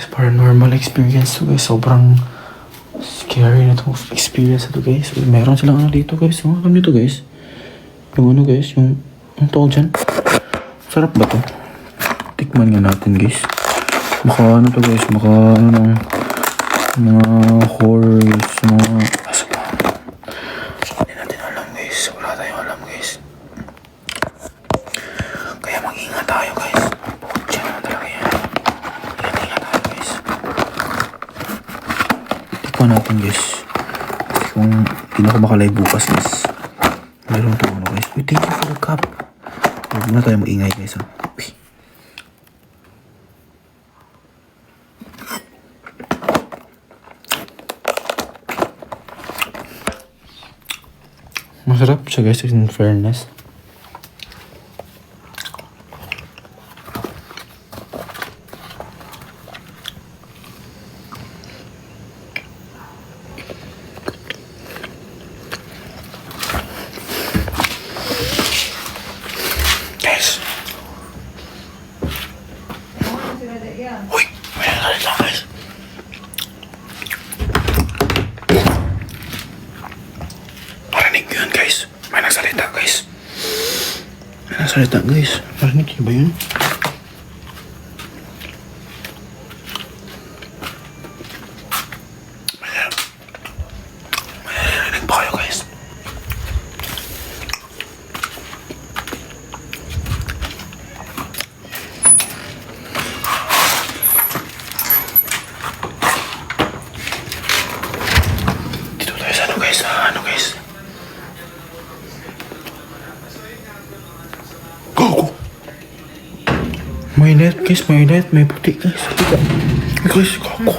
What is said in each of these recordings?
Guys, paranormal experience to guys. Sobrang scary na itong experience na to guys. Meron silang ano dito guys. Yung alam nito guys. Yung ano guys. Yung tawag dyan. Sarap ba to? Tikman nga natin guys. Baka ano to guys. Baka ano mga horror guys. Mga asa ba? Hindi natin alam guys. Wala tayong alam guys. Kaya mag-ingat tayo guys. Diyan na talaga yan. Ingat tayo guys. Tikman natin guys. Kung hindi na ako makalive bukas guys. Meron ito ano guys. Uy, thank you for the cup. Huwag na tayo mag-ingay guys ha. Uy. Masarap siya guys in fairness. Guys. Uy, may nalala guys. Marinig yun guys. May nagsalita guys. May nagsalita guys. Marinig yun ba yun? May narinig ba kayo guys? Dito tayo sa ano guys? Ano guys? Gago! May net guys, may net, may puti guys. Halika. Ay guys, gago.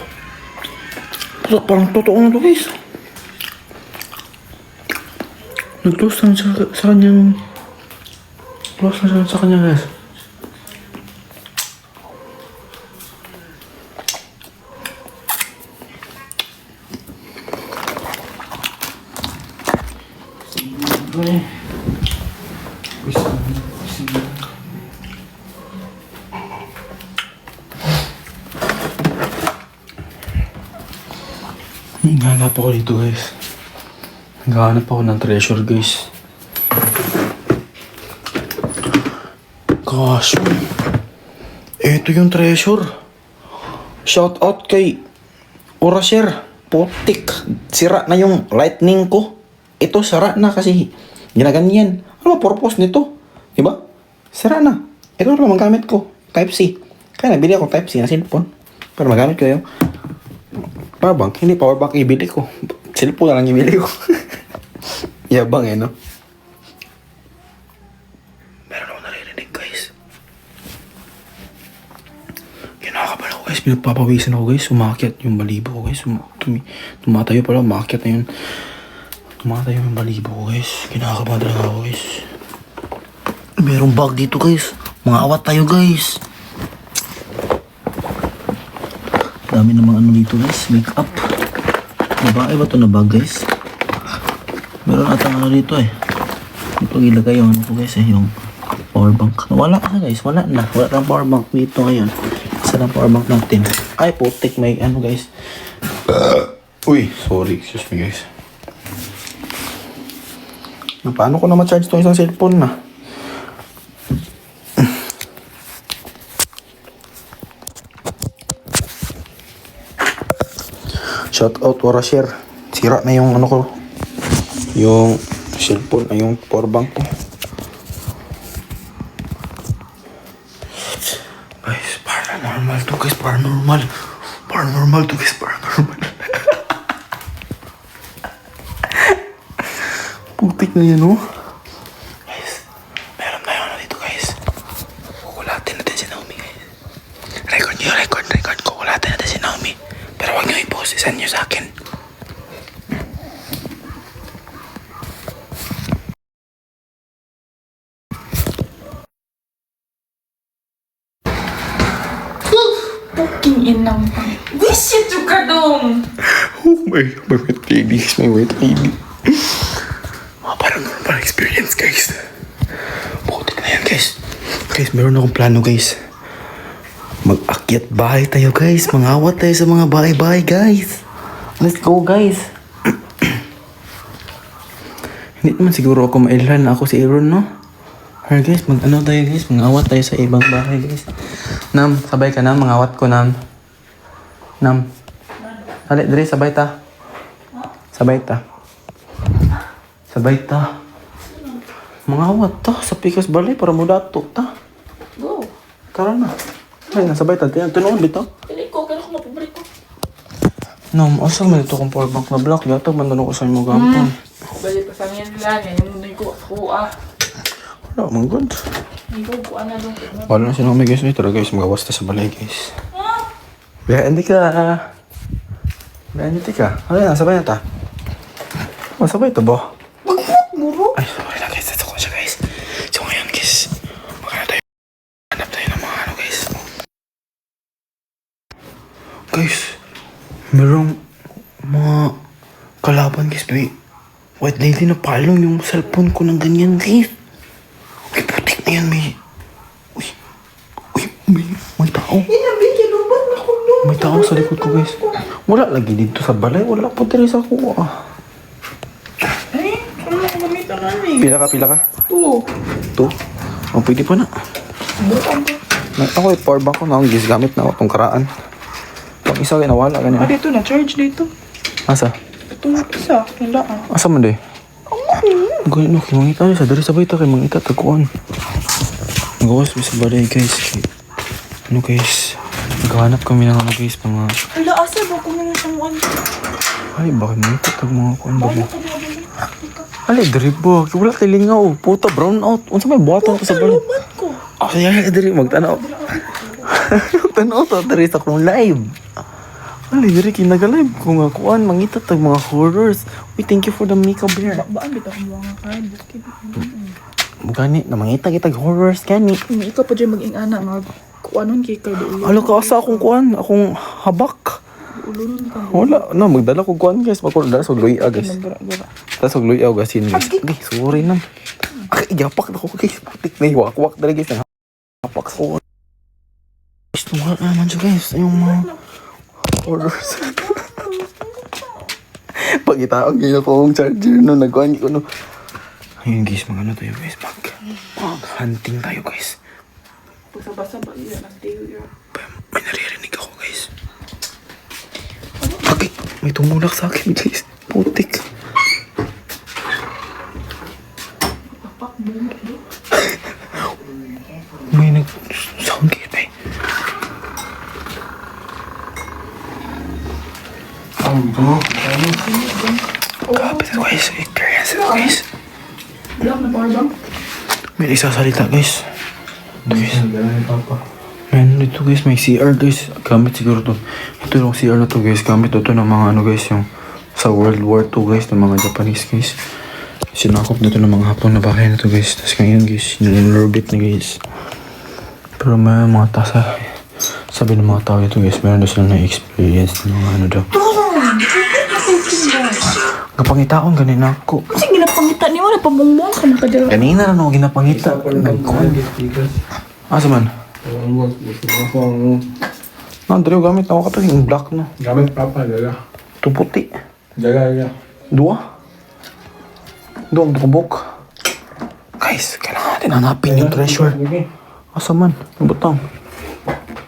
Parang totoo na to guys. Nag-close lang sa kanyang... Close lang sa kanya guys. Naghahanap ako dito guys. Naghahanap ako ng treasure guys. Gosh. Ito yung treasure. Shout out kay Orasher. Putik. Sira na yung lightning ko. Ito sira na kasi ginaganyan. Ano ba purpose nito? Diba? Sira na. Ito naman gamit ko. Type-C. Kaya nabili ako Type-C na cellphone. Para magamit ko yung powerbank. Hindi powerbank ibili ko. Cellphone na lang ibili ko. Yabang eh, no? Meron ako naririnig, guys. Kinakabahan ako, guys. Pinagpapawisan ako, guys. Umakyat yung balibo ko, guys. Tumatayo pala. Umakyat na yun. Tumatayo yung balibo ko, guys. Kinakabahan talaga ako, guys. Merong bag dito, guys. Mga awat tayo, guys. Dami namang ano dito guys, make up. Babae ba ito na bag guys? Meron atang ano dito eh. Dito ilagay yung ano ko guys eh, yung power bank. Wala na guys, wala na. Wala lang power bank dito ngayon. Isa lang power bank natin. Ay putik, may ano guys. Uy, sorry, excuse me guys. Paano ko na ma-charge itong isang cellphone na? Shout out Orasher. Sira na yung ano ko. Yung cellphone ay yung power bank ko. Guys, paranormal to guys. Paranormal. Paranormal to guys. Paranormal. Putik na yan oh. Guys, meron tayo ano dito guys. Kukulatin natin si Naomi guys. Record nyo, record. Kukulatin natin si Naomi. Pero wag nyo i-post, isend nyo sa akin. Fucking inang pa. Wish you ka dong! Oh my white lady, my white lady. Mga paranormal experience guys. Putik na yan guys. Guys, meron akong plano guys. Mag-akyat Akyat bahay tayo guys. Mangawat tayo sa mga bahay-bahay guys. Let's go guys. Hindi naman siguro ako mailhan na ako si Aaron, no? Alright guys, mag-ano tayo guys. Mangawat tayo sa ibang bahay guys. Nam, sabay ka na. Mangawat ko, Nam. Nam. Dali, dali, sabay ta. Sabay ta. Sabay ta. Mangawat ta sa pikas balay para mo dato ta. Go. Tara na. Ay, nasabay ta. Tinuon dito. Pili ko, kailan ko mapabriko. Nam, asa man ito kung powerbank na block. Yatag man ko sa imo gampon. Bali pa sa nga nila niya, yung munay ko, kuha. Wala, man good. Ikaw, kuha na doon. Wala na sinong may guys. Tara guys, magawas ta sa balay guys. Biya, hindi ka. Biya, hindi ka. Ano na, sabay na ta. Masabay to ba? Buro. Ay, sorry na guys. That's ako siya guys. So ngayon guys, magkano tayo? Hanap tayo ng mga ano guys. Guys, merong mga kalaban guys. May white lady na palong yung cellphone ko ng ganyan guys. Uy, putik na yan. May tao. Inabigyan, lubat na ko doon. May tao sa likod ko guys. Wala lagi dito sa balay. Wala po dito sa kuha. Ay, ano na gamitan na ni? Pila ka? Oo. Ito? Oh, pwede pa na. Bukan ba? Ako, powerbank ko na akong gamit na ako itong karaan. Pag isa kayo nawala, ganyan. Dito na, charge dito. Asa? Itong isa, wala ah. Asa man day? Ganyan, okay, mangita niyo sa dari sabay ta kay mangita, taguan. Magawas mo sa balay, guys. Ano, guys? Naghahanap kami ng ano, guys, mga... Hala, asa ba kung mga samuan? Ay, bakit mangita, tag mga kuan ba? Bala ka na bala. Alay, dari ba? Wala tayo lingaw. Puta, brown out. Unsa may buhatan ko sa balay? Lubat ko. Ah, kaya dari, magtanaw. Magtanaw to, dari sa kong live. Alay, dari, kinagalive ko nga kuan, mangita, tag mga horrors. Uy, thank you for the makeup bear. Baan bitaw ko mga card? Bukid. Gani, namangita kitag horrors gani. Ikaw pa dyan mag-ingana, kuanon kay card ulo. Alo ka asa akong kuan, akong habak. Ulo ka. Wala, no, magdala ko kuan guys, magdala sa luya guys. Nagra-gra. Dala sa luya guys, yun guys. Okay, sorry na. Ay, yapak na ko guys, putik na iwak-wak dala guys. Hapak sa kuan. Gusto mo naman siya guys, yung mga horrors. Pagitaon yun ako ang charger no, nagkuhan ko no. Ayun guys, ano tayo guys, hunting tayo guys. Basa-basa ba iya? Nagtiyo yun. May naririnig ako guys. Okay, may tumulak sa akin guys. Putik. Papak mo. May nag-sound guys ba eh. Kapit guys, experience guys. Black na powerbank? May isasalita guys. Ito guys. Man, dito guys, may CR guys. Gamit siguro to. Ito yung CR na to guys. Gamit ito ng mga ano guys, yung sa World War II guys, ng mga Japanese guys. Sinakop dito ng mga Hapon na bahay na to guys. Tapos ngayon guys, nilorbit na guys. Pero may mga tasa. Sabi ng mga tao ito guys, meron na sila na-experience ng mga ano daw. Kapangitaon, ganina ako. Kasi ginapangita niyo, napamungmong ka magpadala. Kanina na ako ginapangita. Nagkuhan. Asa man? Andre, gamit ako kapag yung black no. Gamit papa, jaga. Ito puti. Jaga. Dua. Dua ang bukbok. Guys, kailangan natin hanapin yung treasure. Asa man? Yung butang.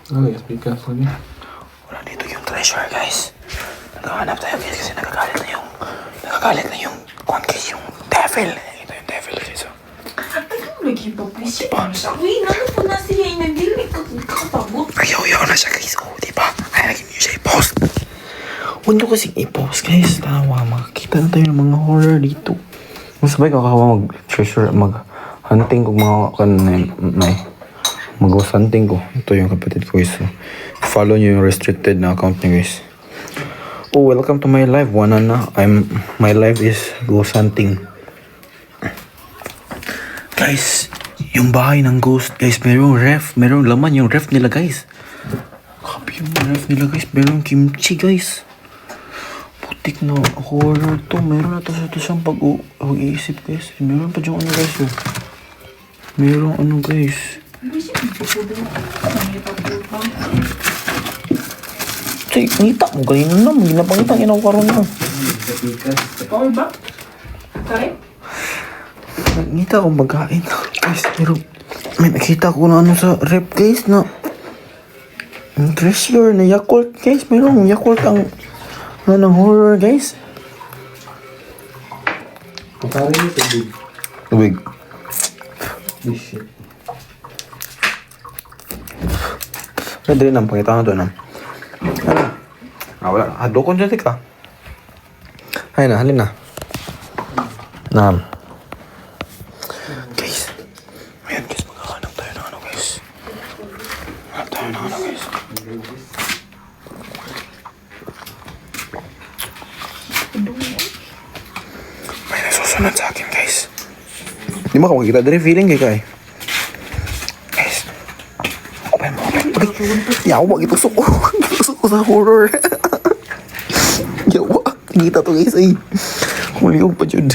Okay, speaker lagi. Wala dito yung treasure, guys. Naghahanap tayo, guys, kasi nagagalit na yung kuhan guys, yung devil. Ito yung devil, guys. Oh. Ano lagi ba? Uy, naman po na siya. Inagdilig ka. Kakapagod. Ayaw na siya, guys. Oh, diba? Kaya lagi niyo siya i-post. Huwag nyo kasing i-post, guys. Tanawa, makakita na tayo ng mga horror dito. Masabay kakawa mag-treasure, mag-hunting ko mga may mag-ghost hunting ko. Ito yung kapatid ko, guys. So, follow nyo yung restricted na account nyo, guys. Oh, welcome to my live. My live is ghost hunting. Guys, yung bahay ng ghost, guys, merong ref. Merong laman yung ref nila, guys. Copy yung ref nila, guys. Merong kimchi, guys. Putik na horror to. Meron na to siyang pag-iisip, guys. Meron pa dyan ano, guys. Oh. Merong ano, guys. Hindi siya magpupudo. Ang ipapulpang. Ay, pangita mo. Ganyan na. Ginapangita. Ginaw karoon mo. Power bank? Sorry? Nakita ko magkain. Guys, pero may nakita ko na ano sa rep guys na ang treasure na Yakult guys. Mayroong Yakult ang ano ng horror guys. Pagkari niyo sa big. Tubig. This shit. Pwede rin ang pakita ko doon. Wala. Hadokon dyan ka. Ay na, halin na. Naam. Guys. Ayan guys, maghahanap tayo ng ano guys. Hanap tayo ng ano guys. May nasusunod sa akin guys. Hindi mo ka makikita din feeling kay Kai. Guys. Open mo, open. Yawa, itusok ko. Itusok ko sa horror. Yawa, kita to guys ay. Huliog pa jud.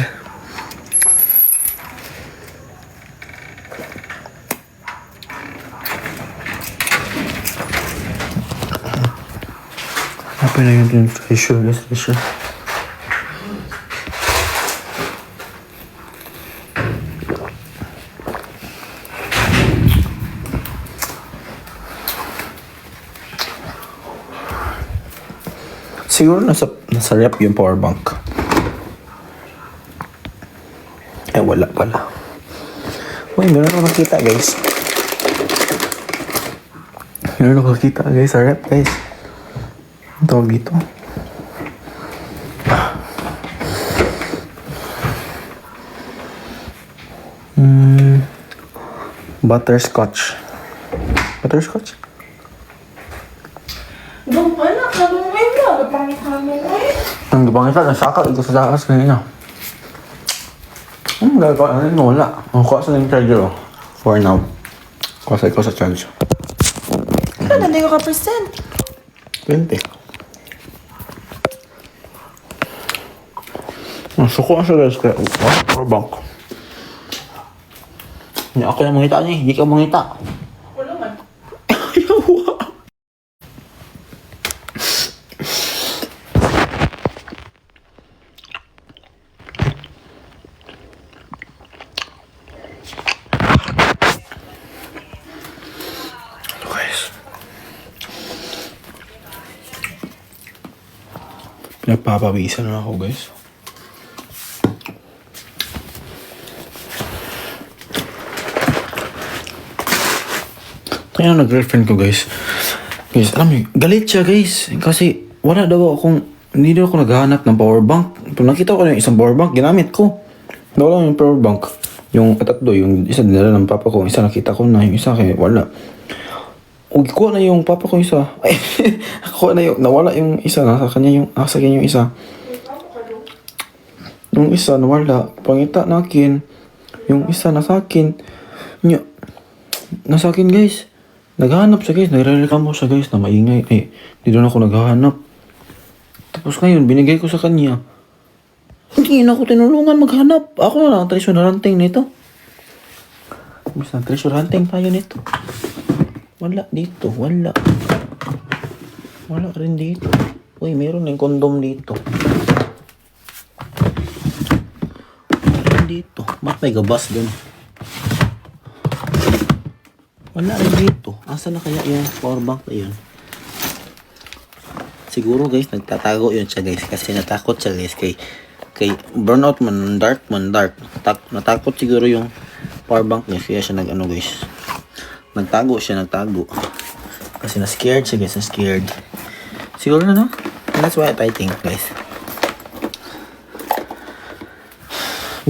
Apa na yun treasure guys, treasure. Siguro nasa rep yung power bank. Eh, wala pala. Uy, meron ako nakita guys. Meron ako nakita guys sa rep guys. Ang tawag dito. Butterscotch. Butterscotch? Doon pala, kanong ngayon na. Napangit kanong ngayon. Ang gabangita, nasaka ito sa taas kanina. Gagawa na rin, wala. Ang kuha sa yung charger, oh. For now. Kuha sa ikaw sa charge. Ano, hindi ko ka-percent. 20. Ang suko na siya guys, kaya, power bank. Hindi ako yung mangita niya, hindi ka mangita. Wala man. Yawa. Guys. Pinagpapawisan na ako guys. Kaya nag-girlfriend ko guys. Guys, alam mo, galit siya guys. Kasi wala daw akong, hindi daw ako naghahanap ng power bank. Pag nakita ko na yung isang power bank, ginamit ko. Wala yung power bank. Yung tatlo, yung isa dinala ng papa ko. Isa nakita ko na, yung isa kaya wala. O kuha na yung papa ko isa. Ay, kuha na yung, nawala yung isa. Nasa kanya yung isa. Yung isa nawala. Pangita na akin. Yung isa nasa akin. Nasa akin guys. Naghahanap siya guys, nagre-reklamo siya guys na maingay. Eh, di doon ako naghahanap. Tapos ngayon, binigay ko sa kanya. Hindi na ako tinulungan maghanap. Ako na lang ang treasure hunting nito. Basta treasure hunting tayo nito. Wala dito, wala. Wala rin dito. Uy, meron ng kondom dito. Wala rin dito. Ba't may gabas dun? Wala rin dito. Asa na kaya yung power bank na yun? Siguro guys, nagtatago yun siya guys. Kasi natakot siya guys kay burnout man, dark. Natakot siguro yung power bank guys. Kaya siya nag-ano guys. Nagtago. Kasi na-scared siya guys, na-scared. Siguro na no? That's what I think guys.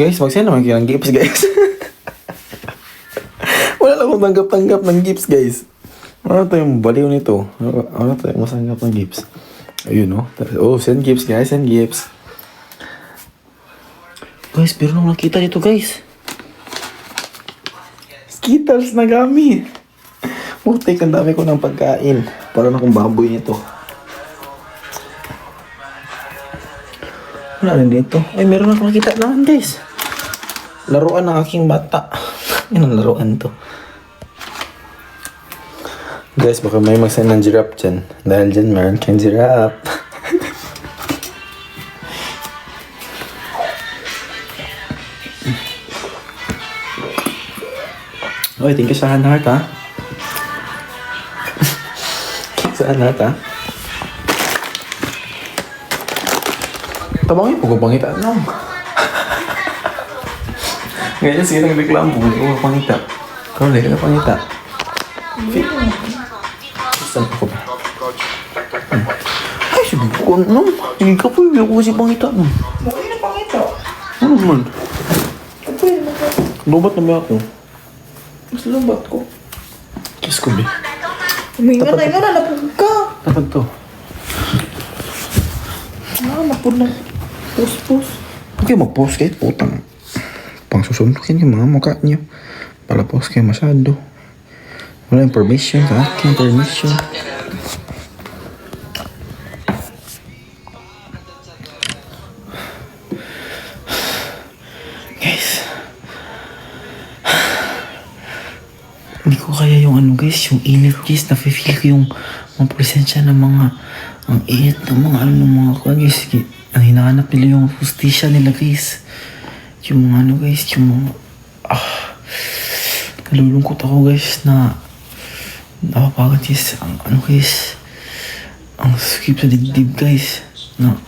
Guys, mag-send naman kayo ng gifts guys. Wala lang akong tanggap-tanggap ng gifts, guys. Ano tayong baliw nito? Ano tayong masanggap ng gifts? Ayun, no? Oh, send gifts, guys. Send gifts. Guys, pero nung nakita dito, guys. Skittles na gami. Mutik, ang dami ko ng pagkain. Para na kong baboy nito. Wala rin dito. Ay, meron akong nakita naman, guys. Laruan ng aking bata. Yan ang laruan to. Guys, baka may mag-send ng giraffe dyan. Dahil dyan, meron kang giraffe. Oy, thank you sa heart, ha? Sa heart, ha? Tabangin po ko pangita, no? Ngayon, sige nang reklamo po ko pangita. Kau lagi ka pangita. Saan ako ba? Ay, sabi ko, no? Hindi ka po, hindi ako kasi pangita, no? Bakit na pangito? Ano man? Pwede mo ka. Lubat na ba ako? Mas lumbat ko. Kiss ko, be. Uminga na, napag ka. Tapag to. Napag na. Pus-pus. Okay, mag-post kayo, putang. Pang susundukin yung mga mukha niyo. Pala-post kayo masyado. Wala yung permission sa akin, permission. Guys. Hindi ko kaya yung ano guys, yung init guys. Nafe-feel ko yung mga presensya ng mga ang init ng mga ano ng mga kuha guys. Ang hinahanap nila yung hustisya nila guys. Yung mga ano guys, yung mga nalulungkot ako guys na napapagod guys. Ang ano guys, ang skip sa dibdib guys. Na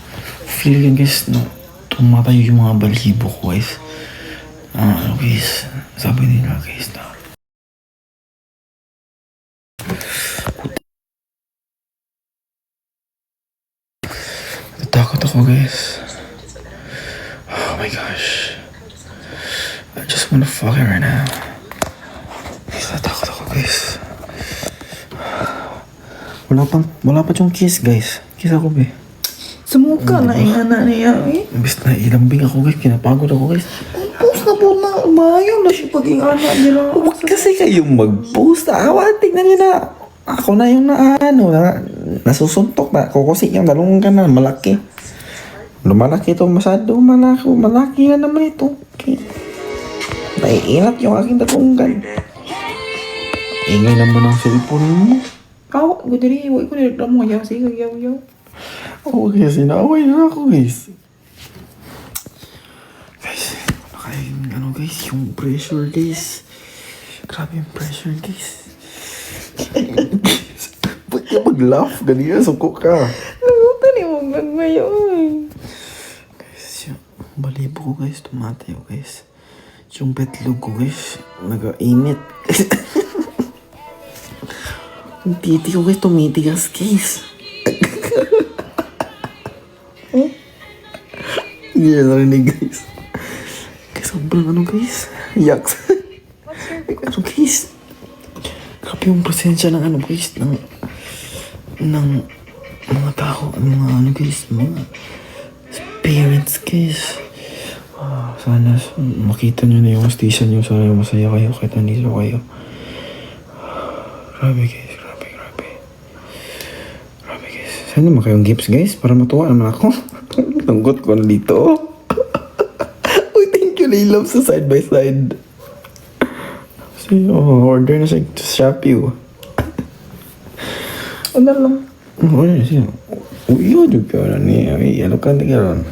feel yan guys na tumatayo yung mga balibo ko guys. Ano guys, sabi nila guys na natakot ako guys. Oh my gosh. I just wanna fuck it right now. Guys, natakot ako guys. Wala pa yung kiss guys. Kiss ako be. Sumuka na ingana niya eh. Imbis na ilambing ako guys, pinapagod ako guys. Post na po na. Bayaw na siya pag-ingana nila. Huwag kasi kayong mag-post. Tingnan nyo na. Ako na yung nasusuntok na. Kukusi yung dalawang ka na. Malaki. Lumalaki ito masyado. Malaki na naman ito. Okay. Naiinat yung aking dalawang. Ingay naman ang cellphone mo. Awa, ko diri. Huwag ko nireklamo. Yaw, sige, yaw. Oo, kasi naaway na ako, guys. Guys, ano guys, yung pressure, guys. Grabe yung pressure, guys. Ba't ka mag-laugh? Ganyan, suko ka. Nagutan ni mo ngayon. Guys, yung balibo ko, guys, tumatayo, guys. Yung betlog ko, guys, nag-init. Yung titi ko, guys, tumitigas, guys. Hindi na narinig guys. Guys, sobrang ano guys. Yaks. Ano guys. Grabe yung presensya ng ano guys. Ng mga tao. Mga ano guys. Mga parents guys. Sana makita nyo na yung station nyo. Sana masaya kayo. Kahit nandito kayo. Grabe guys. Grabe guys. Sana naman kayong gifts guys. Para matuwa naman ako. Langgot ko na dito. Uy, thank you, Layla, sa side by side. Kasi, order na siya sa Shopee. Ano lang? Order na siya. Uy, yun yung pera niya. Ay, ano ka na gano'n?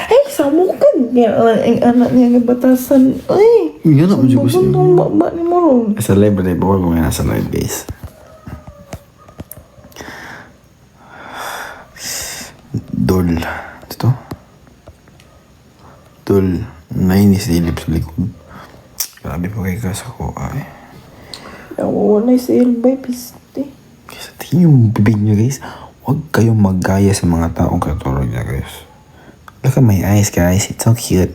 Ay, samukan niya. Ang anak niya ng batasan. Ay, Yan ako dyan kasi. sabon baba ni mo ron. Sa live, bawal ko nga nasa live, guys. Dol. Ito? Dol. Nainis na ilip sa likod. Grabe pa kayo sa ko, ay. Nawawala yung silbay, piste. Sa tingin yung bibig nyo guys, huwag kayong maggaya sa mga taong katulad niya guys. Look at my eyes guys, it's so cute.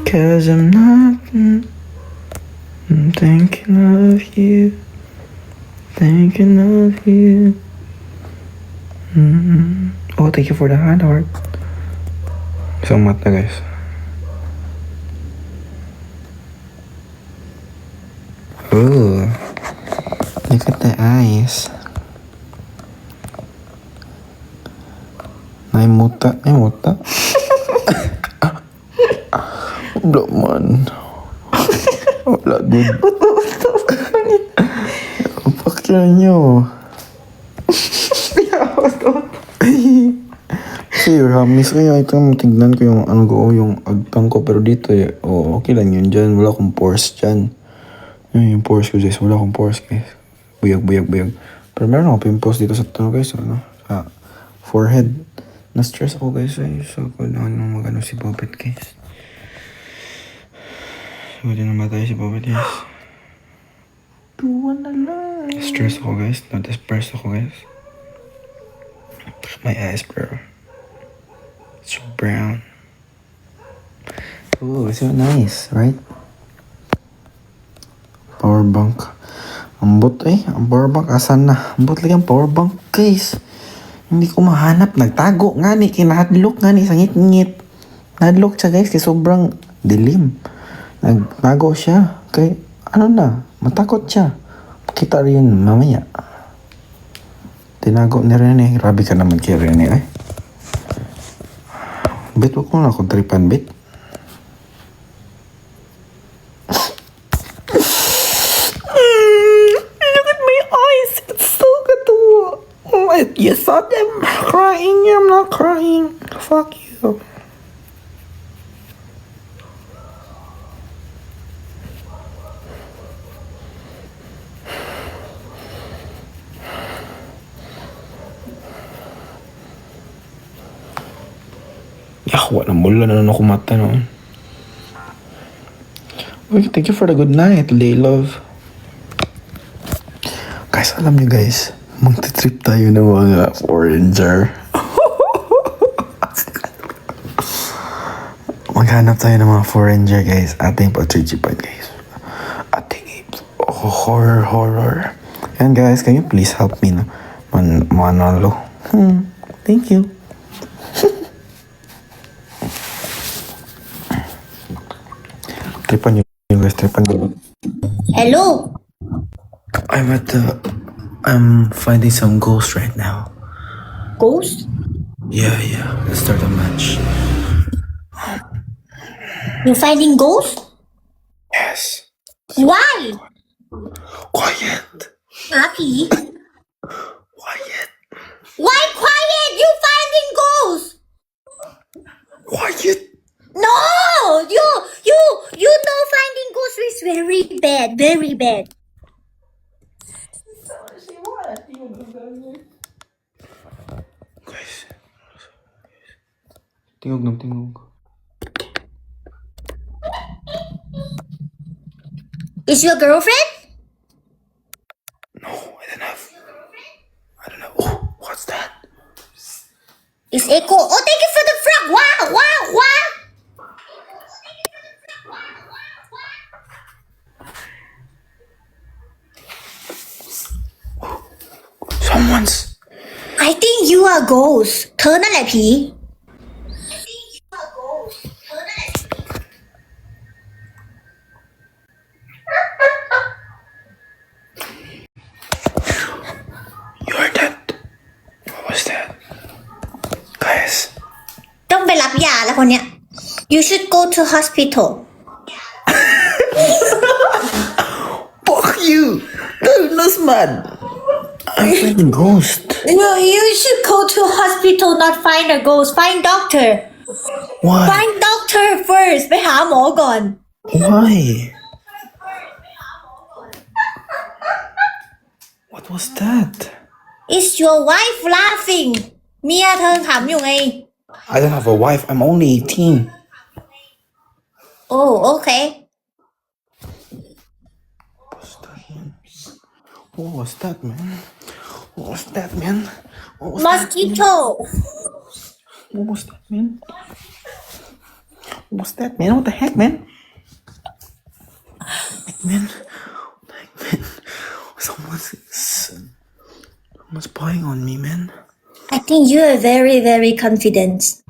Cause I'm not thinking of you. Thinking of you. Oh, thank you for the heart. Isang mata guys. Ooh, look at the eyes. Nay muta. Wala man. Wala good. Pakyan nyo. Kasi Ramis kaya ito tignan ko yung ano ko, yung agtang ko. Pero dito okay lang yun dyan. Wala akong pores dyan. Yung pores ko guys. Wala akong pores guys. Buyag. Pero meron ako pimples dito sa guys. Ano? Sa forehead. Na-stress ako guys. So kailangan nung magano si Bobet guys. So di namatay si Bobet guys. Tuwa na lang. Stress ako guys. Na-depressed ako guys. My eyes bro. It's brown. Oh, it's so nice, right? Power bank. Ambot ang power bank. Asan na? Ambot lagi ang power bank, guys. Hindi ko mahanap. Nagtago nga ni. Kinahadlok nga ni. Sangit-ngit. Nahadlok siya, guys. Kasi sobrang dilim. Nagtago siya. Kaya, matakot siya. Kita rin mamaya. Tinago ni Rene. Grabe ka naman kay Rene, eh. Bet, wag ko na akong tripan, bet. Look at my eyes. It's so katuwa. You thought I'm crying. I'm not crying. Fuck you. Wala mula na ako mata noon. Uy, thank you for the good night, love. Guys, alam niyo guys, magti-trip tayo ng mga foreigner. Maghanap tayo ng mga foreigner guys. Ating pag-tripan guys. Ating horror. And guys, can you please help me no? Manalo. Thank you. Tripan nyo guys, tripan nyo. Hello. I'm finding some ghosts right now. Ghost? Yeah. Let's start a match. You're finding ghosts? Yes. Why? Quiet. Happy? Quiet. Why quiet? You finding ghosts? Quiet. No! You know finding ghosts is very bad. Very bad. Guys. Tingog. Is your girlfriend? No, I don't know. Oh, what's that? It's Echo. Oh, thank you for the frog. Wow. Someone's. I think you are ghost. เธอนั่นแหละผี You're dead. What was that? Guys. ต้องไปรับยาแล้วคนเนี้ย You should go to hospital. Fuck you. That's mad. I'm finding ghost. No, you should go to hospital, not find a ghost. Find doctor. Why? Find doctor first. ไปหาหมอก่อน Why? What was that? Is your wife laughing? เมียเธอขำอยู่ไง I don't have a wife. I'm only 18. Oh, okay. What was that, man? What was that, man? Mosquito. What was that, man? What was that, man? What the heck, man? Man. Someone's spying on me, man. I think you are very, very confident.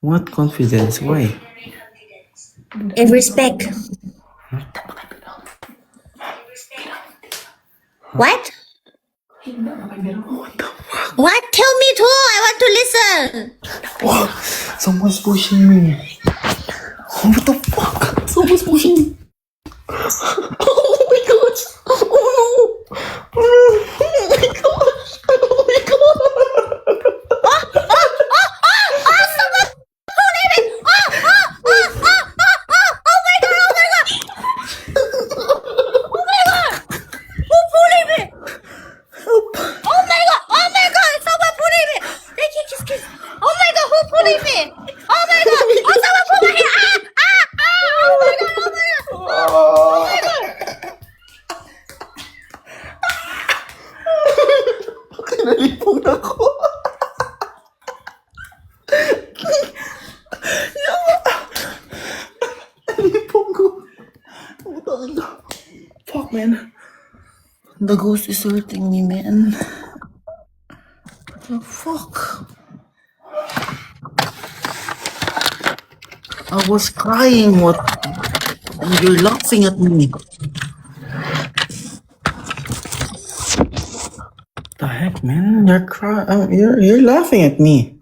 What confidence? Why? And respect. What? What the fuck? What? Tell me too. I want to listen. What? Someone's pushing me. What the fuck? Oh my gosh! Oh no! Oh my gosh! Oh my god! Nalipong ako. Nalipong ko. Utang na. Fuck, man. The ghost is hurting me, man. The fuck? I was crying. What? And you're laughing at me. The heck, man? You're crying. You're laughing at me.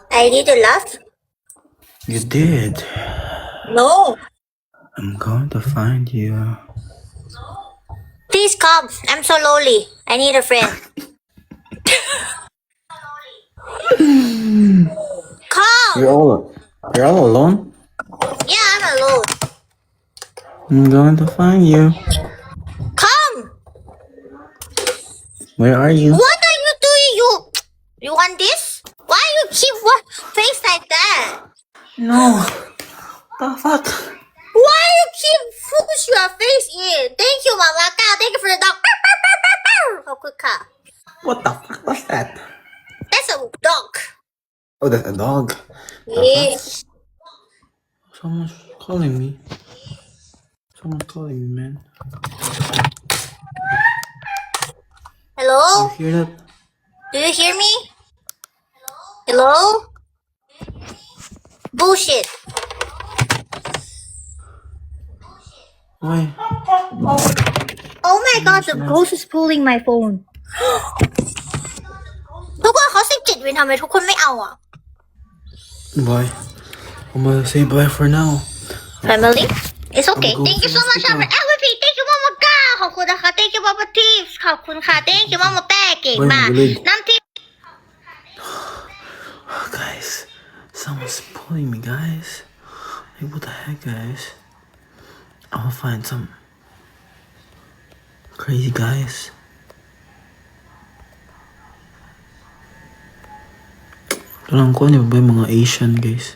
I need to laugh? You did. No. I'm going to find you. Please come. I'm so lonely. I need a friend. Come. You're all alone. Yeah, I'm alone. I'm going to find you. Come. Where are you? What are you doing? You want this? Why you keep face like that? No. The fuck? Why you keep push your face in? Thank you, Mama Cow. Thank you for the dog. Oh, good cow. What the fuck was that? That's a dog. Oh, that's a dog. Yes. Someone's calling me. Someone's calling me, man. Hello? You hear that? Do you hear me? Hello? Bullshit. Why? Oh my god, the ghost is pulling my phone. ทุกคนเขา17 วินทำไมทุกคนไม่เอาอ่ะ Bye. I'm gonna say bye for now. Family? It's okay. I'll go Thank you so finish much it for now. everything. Thank you, Mama Ka. ขอบคุณนะคะ Thank you, Mama Tips. ขอบคุณค่ะ Thank you, Mama แป้เก่งมาก Bye, Lid. น้ำทิพย์ Guys, someone's pulling me, guys. Like, what the heck, guys? I'll find some crazy guys. Alam ko, ano ba yung mga Asian, guys?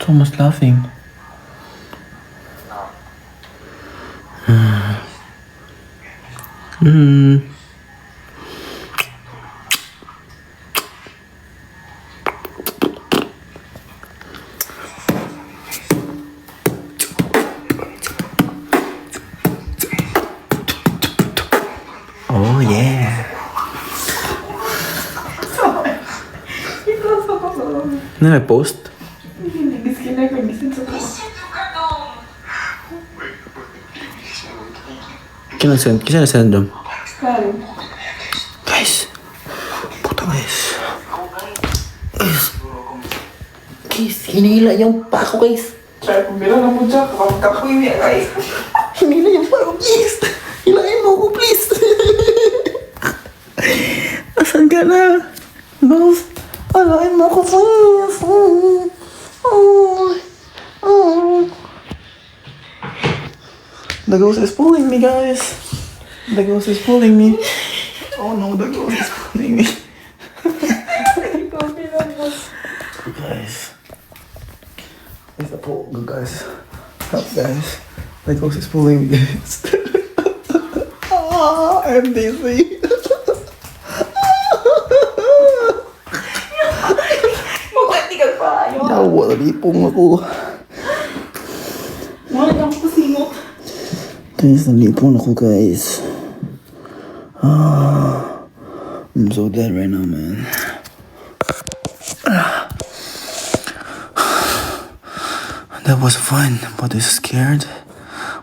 Someone's laughing. Oh, yeah. Ano may post? Kinasend them. Guys. Puta, guys. Guys, hinihila yung pa ko, guys. Hinihila yung pa ko, guys. Hilahin mo ko, please. Asan ka na? Ghost, hilahin mo ko, please. The ghost is pulling me, guys. The ghost is pulling me. Oh no, the ghost is pulling me. Guys. It's a pull. Good, guys. Help, guys. The ghost is pulling me, guys. I'm dizzy. Yawa, nalipong ako. Guys, nalipong ako, guys. I'm so dead right now, man. That was fun, but I was scared.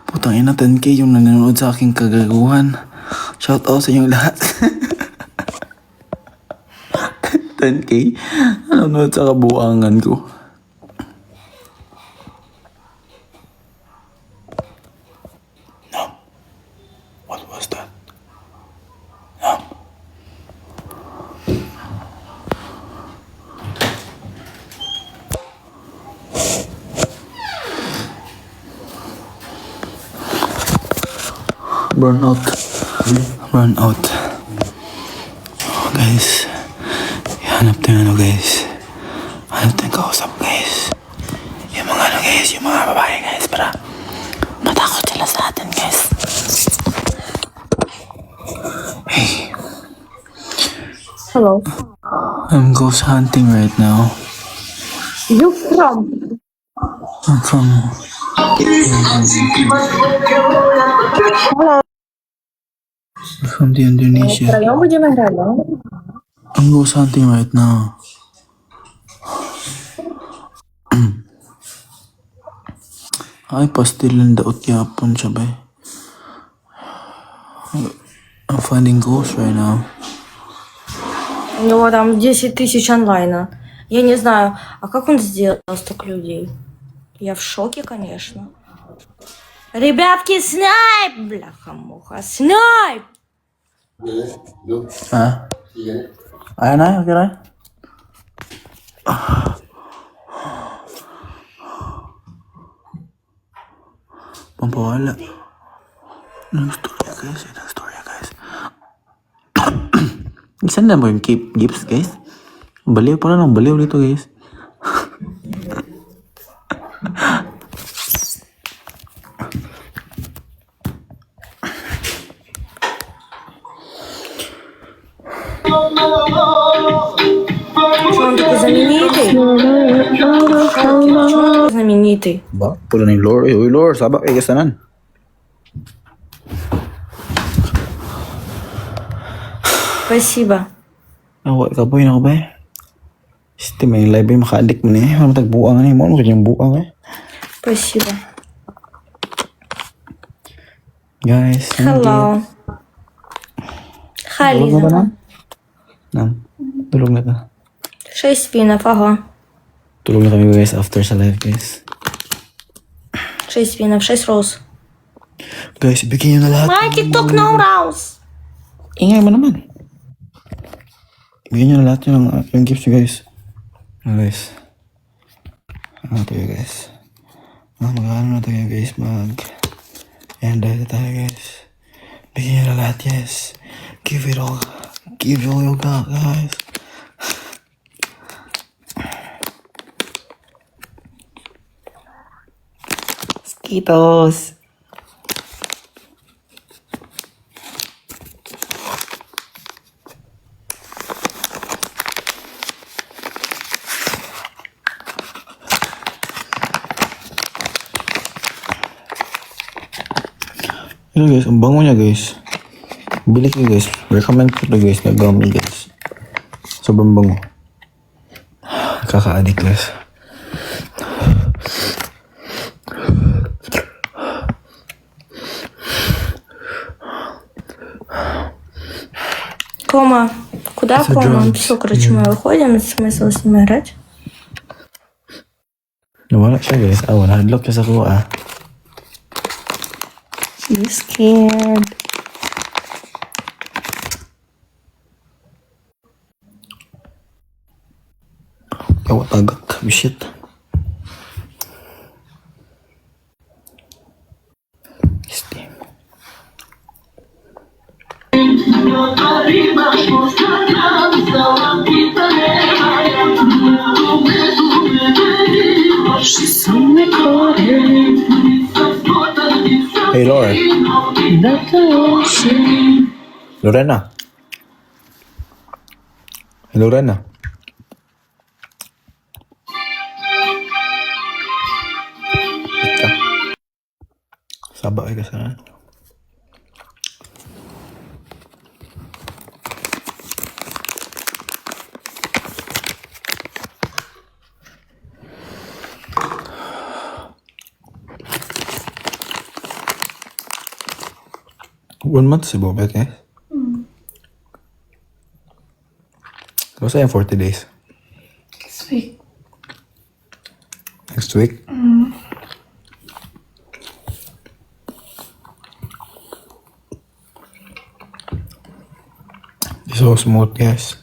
Putang ina, 10K yung nanonood sa aking kagaguhan. Shout out sa inyong lahat. 10K? Ano na sa kabuangan ko? No. What was that? No. Burnout. Burnout. Oh, guys. Hanap tayo ano, guys. Hanap tayo kausap, guys. Yung mga ano, guys. Yung mga babae, guys. Para matakot sila sa atin, guys. Hey. Hello. I'm ghost hunting right now. You from? I'm from... From the Indonesia. Втроем будем играть, да? I'm ghost hunting right now. Ay, pastil ng daot yapon siya ba? I'm finding ghosts right now. У него там 10 тысяч онлайна. Я не знаю, а как он сделал столько людей? Я в шоке, конечно. Ребятки, снайп! Бляха-муха, снайп! Ha? Ayan na, okay na. Pampawala. Nag-storya guys, nag-storya guys. Saan na mo yung gifts guys? Baliw pala ng baliw dito guys. Что он такой знаменитый? Почему он такой знаменитый? Ba? Pula na yung lore. Uy lore, sabak eh kasanan. Спасибо. Awa ka boy na ko ba eh? Siti may live eh, maka-addict mo niya. Ano matagbuang na eh. Ano kanyang buang eh. Спасибо. Guys. Hello. Tulog na ba na? Хализа. Nang. Tulog na ka. 6 спинов, ага. Tulog na kami guys after sa live guys. 6 спинов, 6 роз. Guys, ibigay nyo na lahat. My TikTok no rouse. Ingay mo naman. Ibigay nyo na lahat yung gifts nyo guys. Guys. Ano tayo guys? Mag-ano na tayo guys. End na tayo guys. Bigyan nyo na lahat yes. Give it all. Give it all you got guys. Skittles. Ano guys, ang bango niya guys. Bili ko guys. Recommend ko to guys na gummy guys. Sobrang bango. Kaka-addict guys. Кома. Куда Это Кома? drugs. Все, короче, мы выходим. Смысл с ним играть? Nawala siya guys. Wala. Hadlock siya sa kuha. She's scared. Yawa tagak. Shit. Steam. Hey Laura. Lorena. Hey Lorena. Ika. Sabak ka sana. One month si Bobet eh. Basta yung 40 days. Sweet. Next week? It's so smooth, guys.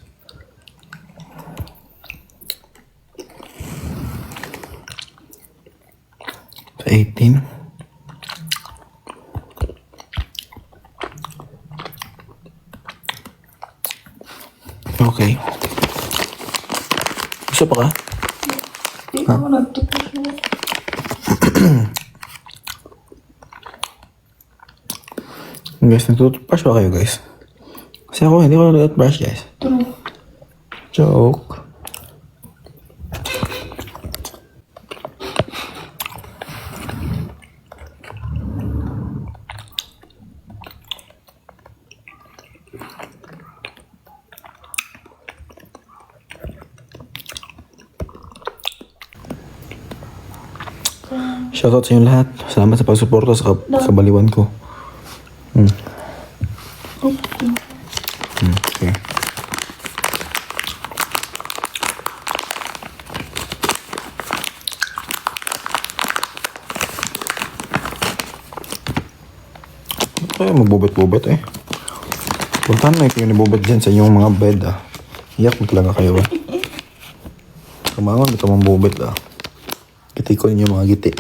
Sa 18. Okay. Gusto pa ka? Hindi ako nagtutupos. Guys, nagtututbrush ba kayo, guys? Kasi ako, hindi ko nagtutbrush, guys. True. Joke. Shoutout sa inyo lahat. Salamat sa pagsuporta sa kabaliwan ko. Okay. Kaya magbubet-bubet eh. Puntahan na kayo nabubet dyan sa inyong mga bed ah. Iyak mo talaga kayo ah. Kamangon, ito mong bubet ah. Giti ko ninyo mga giti.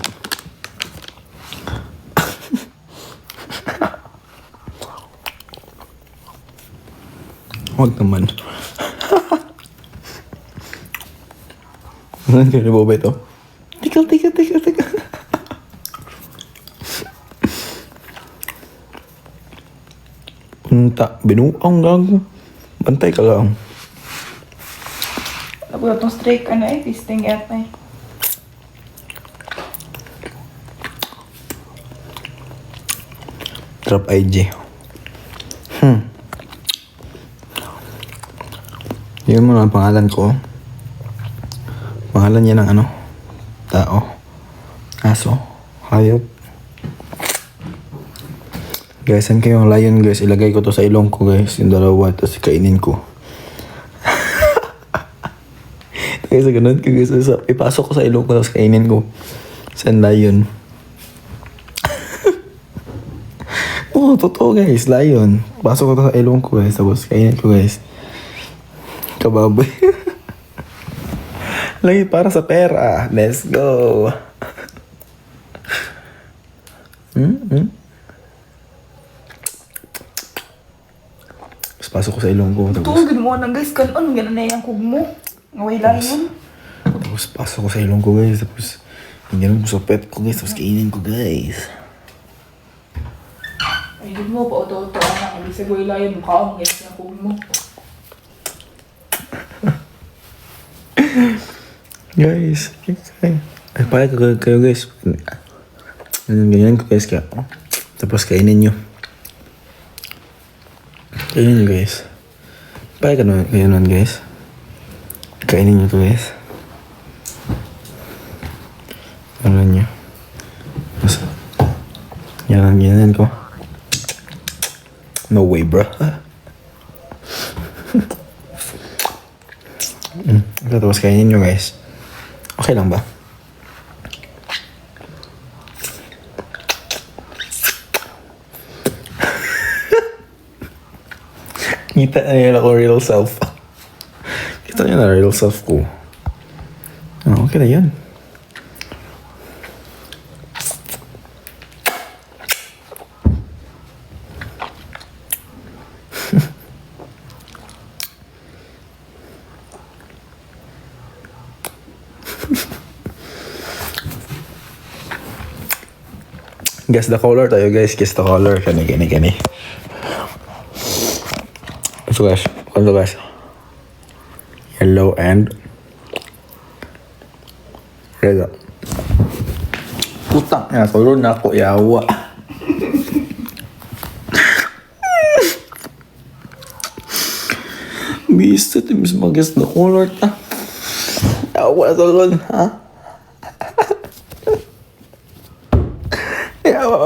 Huwag naman. Ano kayo nabubet oh? Tikal. Punta, binuang gago. Bantay ka lang. Ako itong streak, pisting at eh. Trap IG. Yun mo na ang pangalan ko. Pangalan niya ng ano? Tao. Aso. Hayop. Guys, saan kayong lion guys? Ilagay ko to sa ilong ko guys. Yung dalawa. Tapos kainin ko. Guys, ganun ko guys. Ipasok ko sa ilong ko tapos kainin ko. Saan lion? Oh, totoo guys. Lion. Pasok ko to sa ilong ko guys. Tapos kainin ko guys. Kababoy. Lagi para sa pera. Let's go. Tapos pasok ko sa ilong ko. Tugin mo na guys, kanon gano'n na yung kugmo. Ngaway lang yun. Tapos pasok ko sa ilong ko guys. Tapos ganun ko sa pet ko guys. Tapos kainin ko guys. Ay, di mo pa oto-oto. Ang ibig sabihin lang yun, mukha akong guys yung kugmo. Guys, ay pala kayo guys. Ganyan ko guys kaya. Tapos kainin nyo. Kainin nyo guys. Pala kayo nun guys. Kainin nyo to guys. Ano nyo. Tapos, yan ko. No way bro. Tapos kainin nyo guys. Okay lang ba? Kita na yun ako real self. Kita nyo na real self ko. Oh, okay na yun. Guess the color tayo guys. Guess the color. Kani. So guys. Yellow and red. Putang na. Tulog na ako. Yawa. Bisa timis mag-guess the color ta. Yawa tulog ha.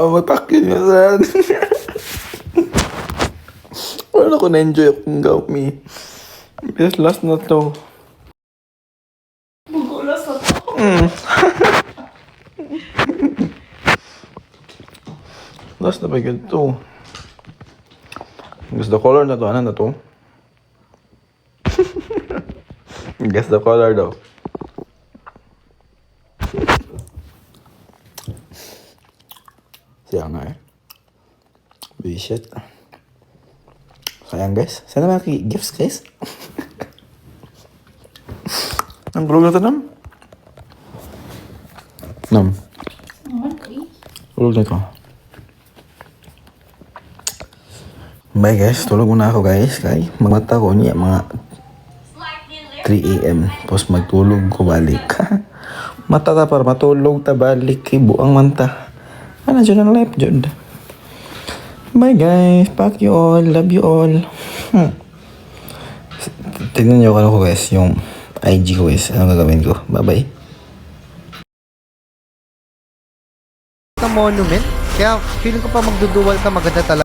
Matakyin niya saan. Wala ko na-enjoy akong gawin. Guys, last na to. Last na ba yun to? Guess the color na to. Ano na to? Guess the color daw. Siya nga eh. Bullshit. Sayang guys. Sana maki-gifts guys. Ang bulog na ito, Nam? Nam? Bulog na ito. Bye guys. Tulog muna ako guys. Kay magmata ko niya mga 3 a.m. Tapos magtulog ko balik. Mata ta para matulog ta balik. Buang manta. Ano dyan ang life dyan? Bye guys. Fuck you all. Love you all. Tignan nyo ko guys. Yung IG ko guys. Anong gagawin ko? Bye bye. Na monument. Kaya feeling ko pa magduduwal ka maganda talaga.